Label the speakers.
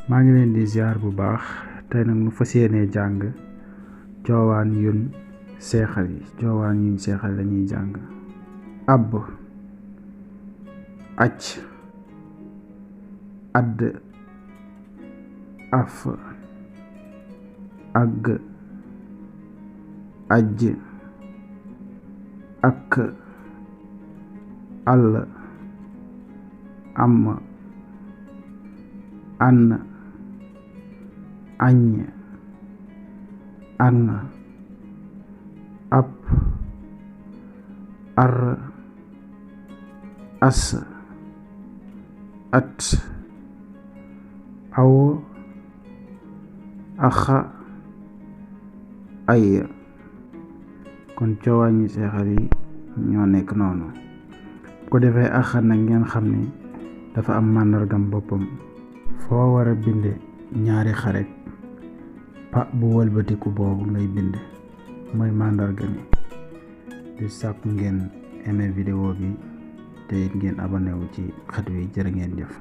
Speaker 1: maa ngi leen di ziar bu baax tey nag nu fas yéenee jàng coowaan yuñ seexal yi coowaan yuñ seexal lañuy jàng ab acc add af agg ajj ak àll am ànn aññ ànn ab ar as at aw axa ay kon coowaan ñu seexal yi ñoo nekk noonu bu ko defee axa nag ngeen xam ne dafa am màndargam boppam foo war a binde ñaari xarek pa bu wëlbatiku boobu ngay bind mooy màndarga mi di sàkku ngeen aimé vidéo bi te it ngeen abonné wu ci xët wi jërë ngeen jëf